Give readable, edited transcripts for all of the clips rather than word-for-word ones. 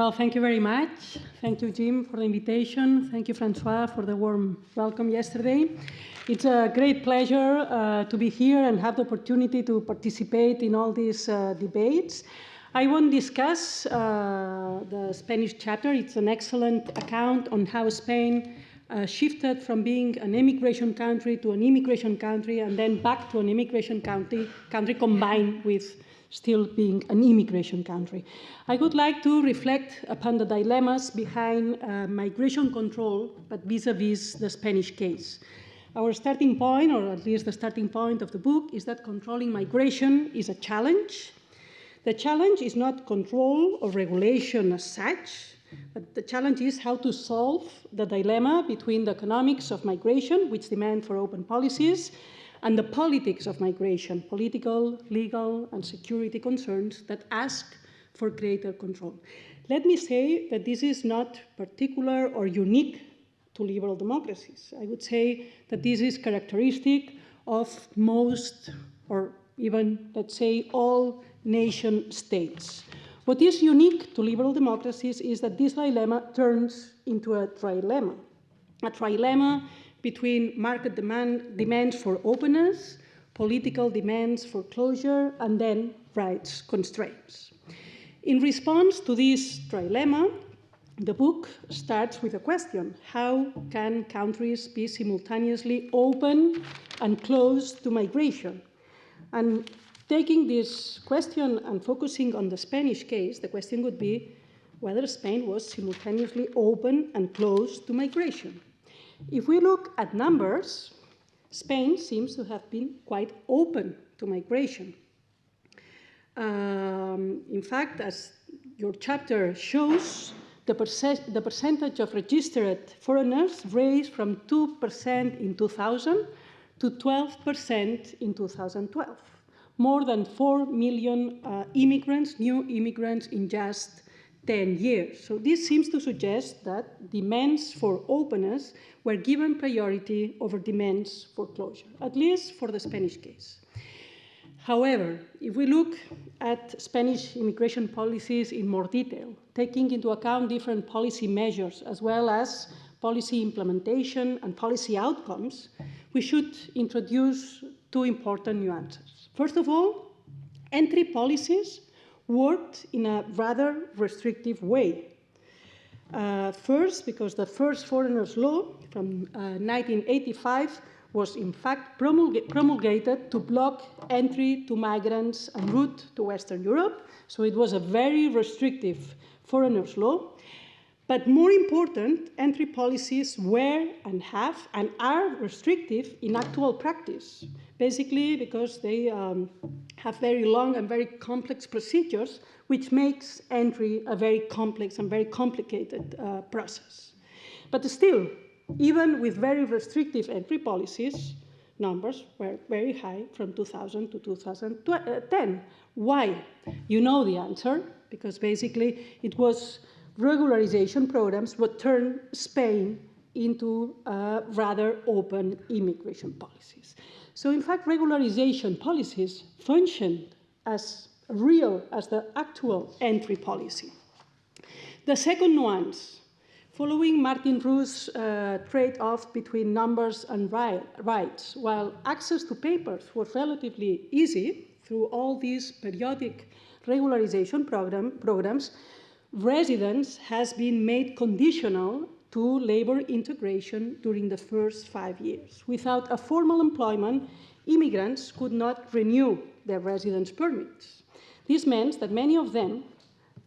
Well, thank you very much. Thank you, Jim, for the invitation. Thank you, François, for the warm welcome yesterday. It's a great pleasure to be here and have the opportunity to participate in all these debates. I won't discuss the Spanish chapter. It's an excellent account on how Spain shifted from being an immigration country to an immigration country and then back to an immigration country combined with still being an immigration country. I would like to reflect upon the dilemmas behind migration control, but vis-a-vis the Spanish case. Our starting point, or at least the starting point of the book, is that controlling migration is a challenge. The challenge is not control or regulation as such, but the challenge is how to solve the dilemma between the economics of migration, which demand for open policies, and the politics of migration, political, legal, and security concerns that ask for greater control. Let me say that this is not particular or unique to liberal democracies. I would say that this is characteristic of most, or even, let's say, all nation states. What is unique to liberal democracies is that this dilemma turns into a trilemma between market demands for openness, political demands for closure, and then rights constraints. In response to this trilemma, the book starts with a question: how can countries be simultaneously open and closed to migration? And taking this question and focusing on the Spanish case, the question would be whether Spain was simultaneously open and closed to migration. If we look at numbers, Spain seems to have been quite open to migration. In fact, as your chapter shows, the percentage of registered foreigners raised from 2% in 2000 to 12% in 2012. More than 4 million new immigrants in just 10 years. So this seems to suggest that demands for openness were given priority over demands for closure, at least for the Spanish case. However, if we look at Spanish immigration policies in more detail, taking into account different policy measures as well as policy implementation and policy outcomes, we should introduce two important nuances. First of all, entry policies worked in a rather restrictive way. First, because the first foreigners' law from 1985 was in fact promulgated to block entry to migrants en route to Western Europe. So it was a very restrictive foreigners' law. But more important, entry policies were and have and are restrictive in actual practice, basically because they have very long and very complex procedures, which makes entry a very complex and very complicated process. But still, even with very restrictive entry policies, numbers were very high from 2000 to 2010. Why? You know the answer, because basically it was regularization programs would turn Spain into rather open immigration policies. So in fact, regularization policies functioned as real as the actual entry policy. The second nuance, following Martin Roos's trade-off between numbers and rights, while access to papers was relatively easy through all these periodic regularization programs, residence has been made conditional to labor integration during the first 5 years. Without a formal employment, immigrants could not renew their residence permits. This meant that many of them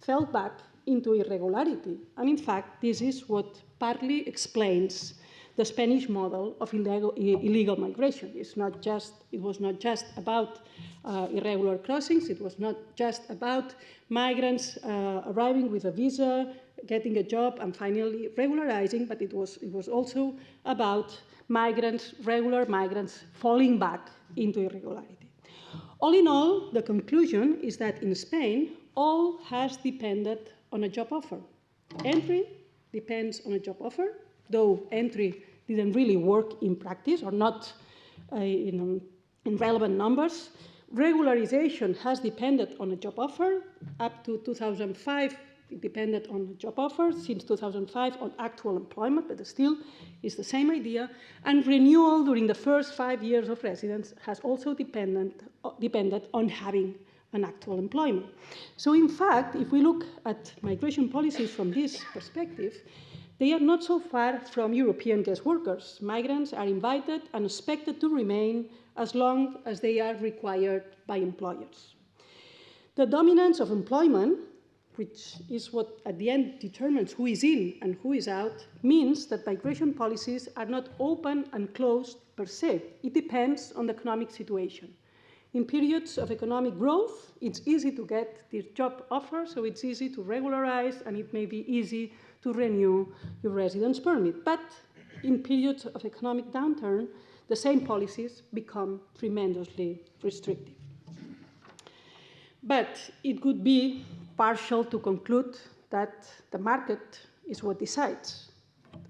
fell back into irregularity. And in fact, this is what partly explains the Spanish model of illegal migration. It was not just about irregular crossings. It was not just about migrants arriving with a visa, getting a job, and finally regularizing, but it was also about migrants, regular migrants, falling back into irregularity. All in all, the conclusion is that in Spain, all has depended on a job offer. Entry depends on a job offer, though entry didn't really work in practice or not in relevant numbers. Regularization has depended on a job offer. Up to 2005, it depended on job offers, since 2005 on actual employment, but still is the same idea. And renewal during the first 5 years of residence has also depended on having an actual employment. So in fact, if we look at migration policies from this perspective, they are not so far from European guest workers. Migrants are invited and expected to remain as long as they are required by employers. The dominance of employment, which is what at the end determines who is in and who is out, means that migration policies are not open and closed per se. It depends on the economic situation. In periods of economic growth, it's easy to get this job offer, so it's easy to regularize, and it may be easy to renew your residence permit. But in periods of economic downturn, the same policies become tremendously restrictive. But it could be partial to conclude that the market is what decides.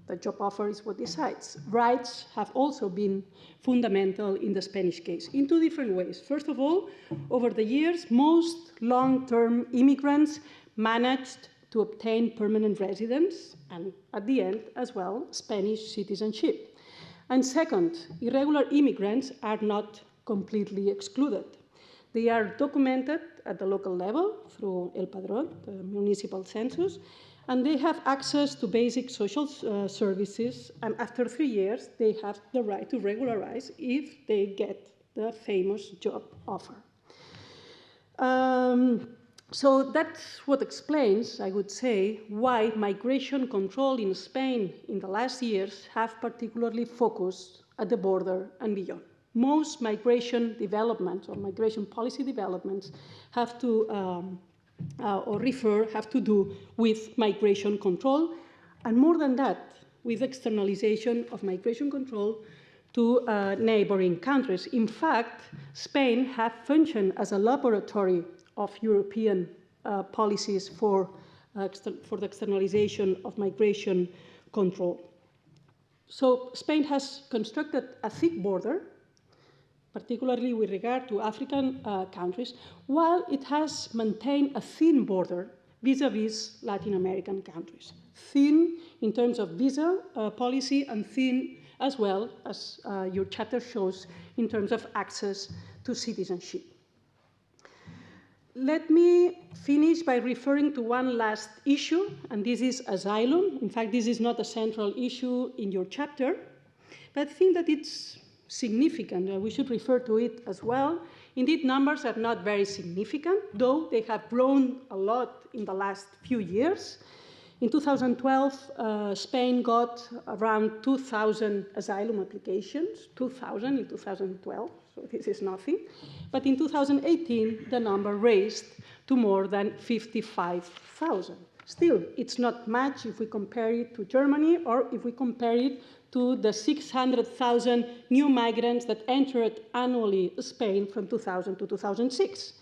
The job offer is what decides. Rights have also been fundamental in the Spanish case in two different ways. First of all, over the years, most long-term immigrants managed to obtain permanent residence and, at the end, as well, Spanish citizenship. And second, irregular immigrants are not completely excluded. They are documented at the local level through El Padrón, the municipal census, and they have access to basic social services, and after 3 years, they have the right to regularize if they get the famous job offer. So that's what explains, I would say, why migration control in Spain in the last years have particularly focused at the border and beyond. Most migration developments or migration policy developments have to have to do with migration control, and more than that, with externalization of migration control to neighboring countries. In fact, Spain has functioned as a laboratory of European policies for the externalization of migration control. So Spain has constructed a thick border, particularly with regard to African countries, while it has maintained a thin border vis-à-vis Latin American countries. Thin in terms of visa policy, and thin as well, as your chapter shows, in terms of access to citizenship. Let me finish by referring to one last issue, and this is asylum. In fact, this is not a central issue in your chapter, but I think that it's significant, and we should refer to it as well. Indeed, numbers are not very significant, though they have grown a lot in the last few years. In 2012, Spain got around 2,000 asylum applications, 2,000 in 2012, so this is nothing. But in 2018, the number raised to more than 55,000. Still, it's not much if we compare it to Germany or if we compare it to the 600,000 new migrants that entered annually Spain from 2000 to 2006.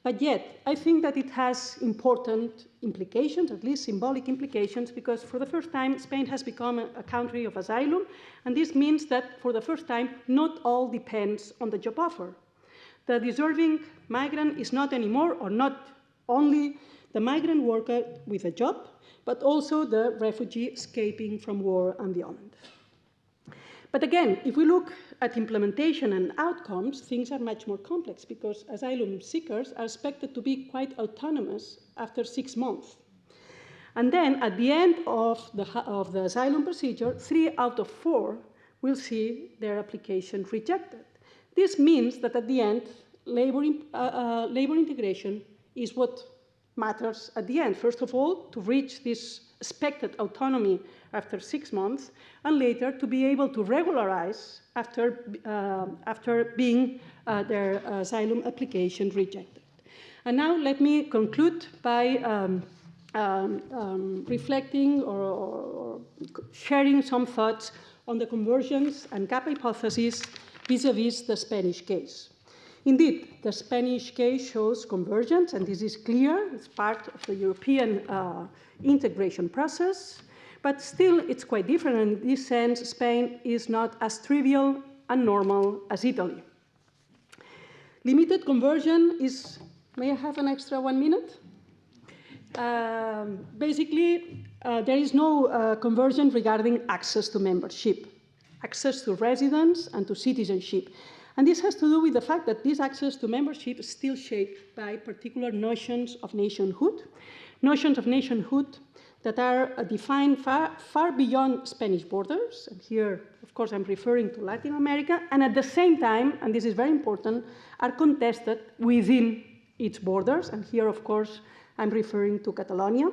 But yet, I think that it has important implications, at least symbolic implications, because for the first time, Spain has become a country of asylum, and this means that for the first time, not all depends on the job offer. The deserving migrant is not anymore, or not only the migrant worker with a job, but also the refugee escaping from war and beyond. But again, if we look at implementation and outcomes, things are much more complex because asylum seekers are expected to be quite autonomous after 6 months. And then at the end of the asylum procedure, 3 out of 4 will see their application rejected. This means that at the end, labor integration is what matters at the end. First of all, to reach this expected autonomy after 6 months, and later to be able to regularize after being their asylum application rejected. And now let me conclude by reflecting or sharing some thoughts on the convergence and gap hypothesis vis-à-vis the Spanish case. Indeed, the Spanish case shows convergence, and this is clear. It's part of the European integration process, but still it's quite different. And in this sense, Spain is not as trivial and normal as Italy. Limited conversion is, may I have an extra 1 minute? Basically, there is no conversion regarding access to membership, access to residence and to citizenship. And this has to do with the fact that this access to membership is still shaped by particular notions of nationhood that are defined far beyond Spanish borders. And here, of course, I'm referring to Latin America, and at the same time, and this is very important, are contested within its borders. And here, of course, I'm referring to Catalonia.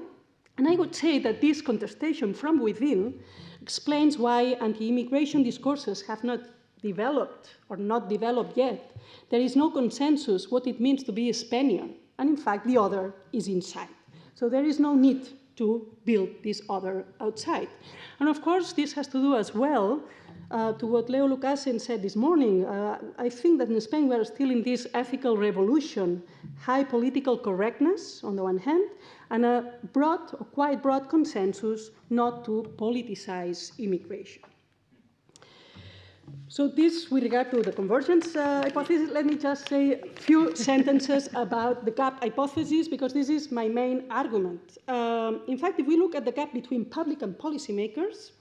And I would say that this contestation from within explains why anti-immigration discourses have not developed or not developed yet. There is no consensus what it means to be a Spaniard, and in fact the other is inside. So there is no need to build this other outside. And of course this has to do as well to what Leo Lucassen said this morning. I think that in Spain we are still in this ethical revolution, high political correctness on the one hand, and a quite broad consensus not to politicize immigration. So this, with regard to the convergence hypothesis, let me just say a few sentences about the gap hypothesis, because this is my main argument. In fact, if we look at the gap between public and policymakers,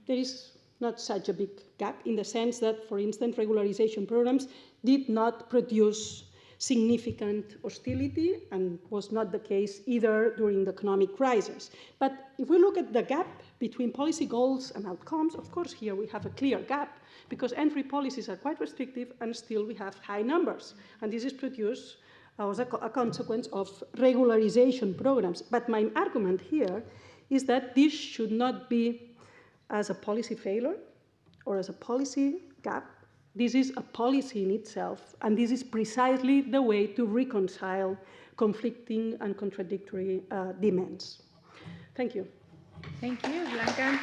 there is not such a big gap in the sense that, for instance, regularization programs did not produce significant hostility and was not the case either during the economic crisis. But if we look at the gap between policy goals and outcomes, of course, here we have a clear gap because entry policies are quite restrictive and still we have high numbers. And this is produced as a consequence of regularization programs. But my argument here is that this should not be as a policy failure or as a policy gap. This is a policy in itself, and this is precisely the way to reconcile conflicting and contradictory demands. Thank you. Thank you, Blanca.